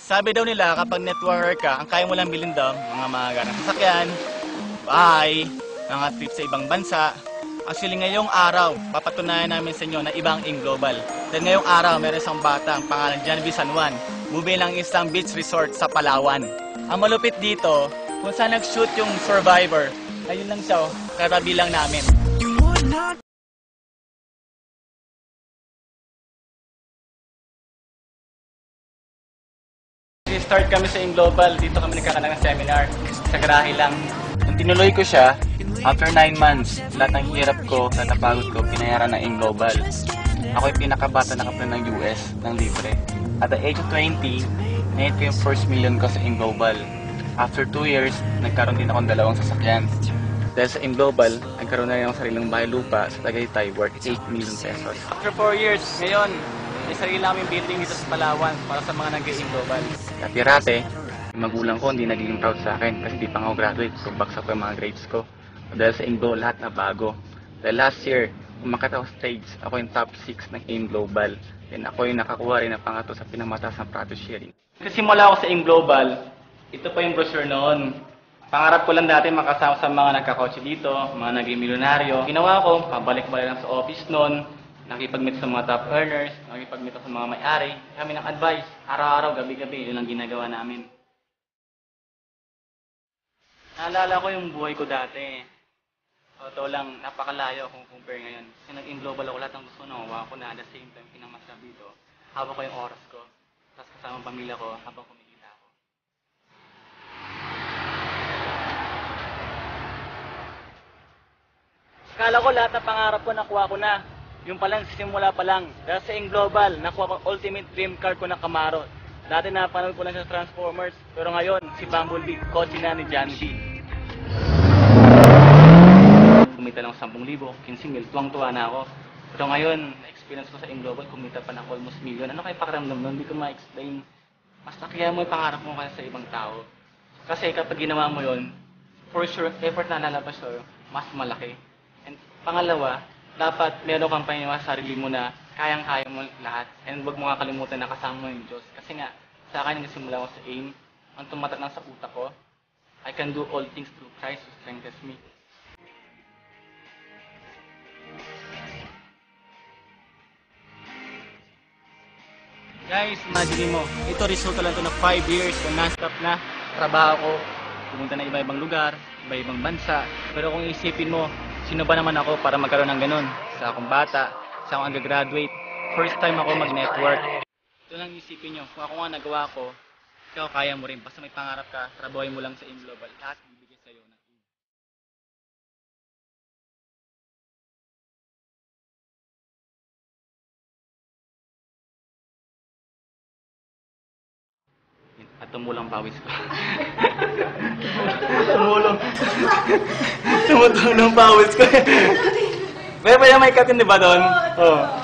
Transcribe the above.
Sabi daw nila kapag networker ka, ang kaya mo lang bilhin daw, mga magarang sasakyan, bahay, mga trip sa ibang bansa. Actually ngayong araw, papatunayan namin sa inyo na ibang Global. Dahil ngayong araw, meron isang bata, ang pangalan John V. San Juan, bumili ng isang beach resort sa Palawan. Ang malupit dito, kung saan nag-shoot yung Survivor, ayun lang siya, katabi lang namin. Start kami sa Global, dito kami nagkakaroon ng seminar, sa garahe lang. Nung tinuloy ko siya, after 9 months, lahat ng hirap ko, lahat ng pagod ko, pinayaran ng Global. Ako yung pinakabata na kaplan ng US, ng libre. At the age of 20, na-hit ko yung first million ko sa Global. After 2 years, nagkaroon din akong 2 sasakyan. Dahil sa Global, nagkaroon na rin akong sariling bahay lupa sa Tagaytay worth 8 million pesos. After 4 years, ngayon, may sarili namin building dito sa Palawan para sa mga nag-Global. Dati-rate, yung magulang ko hindi naging proud sa akin kasi di pa ako graduate, so baksak ko yung mga grades ko. Dahil sa Global, lahat na bago. Dahil last year, umakyat ako stage, ako yung top 6 ng Global. And ako yung nakakuha rin ng pangatlo sa pinamataas ng profit sharing. Kasi mula ako sa Global, ito pa yung brochure noon. Pangarap ko lang dati makasama sa mga nagkakotse dito, mga naging milyonaryo. Ginawa ko, pabalik-balik lang sa office noon, nakipag-meet sa mga top earners, nakipag-meet sa mga may-ari. Kami ng advice, araw-araw, gabi-gabi, yun ang ginagawa namin. Naalala ko yung buhay ko dati. Totoo lang, napakalayo kung compare ngayon. Kasi nag-Global ako, lahat ng gusto nakuha ko na at the same time, pinamasab dito. Habang ko yung oras ko, tapos kasama ang pamilya ko, habang kumikita ako. Akala ko lahat ng pangarap ko nakuha ko na. Yung palang simula pa lang. Dahil sa Global, nakuha ko ultimate dream car ko na Camaro. Dati napanood ko lang sa Transformers, pero ngayon, si Bumblebee, kotse na ni John V. Kumita lang 10,000, 15,000, tuwang-tuwa na ako. Pero ngayon, na-experience ko sa Global, kumita pa ng almost million. Ano kayo pakiramdam nun? Hindi ko ma-explain. Mas nakaya mo yung pangarap mo kaya sa ibang tao. Kasi kapag ginawa mo yun, for sure, effort na lalabas sa'yo, mas malaki. And pangalawa, dapat meron kang paniniwala sa sarili mo na kayang-kaya mo lahat. And huwag mo kakalimutan na kasama mo yung Diyos. Kasi nga, sa akin nagsimula ko sa AIM, ang tumatak lang sa utak ko, I can do all things through Christ who strengthens me. Guys, imagine mo, ito resulta lang ito na 5 years na non-stop na trabaho ko. Pumunta na iba-ibang lugar, iba-ibang bansa. Pero kung isipin mo, sino ba naman ako para magkaroon ng ganun? Sa akong bata, sa akong undergraduate, first time ako mag-network. Ito lang isipin nyo, kung ako nga nagawa ko, ikaw kaya mo rin. Basta may pangarap ka, trabahoy mo lang sa Global. Lahat bibigay sa'yo ng at tumulang pawis ko. Tumutulong pawis ko. Pero may katin, di ba doon? Oo.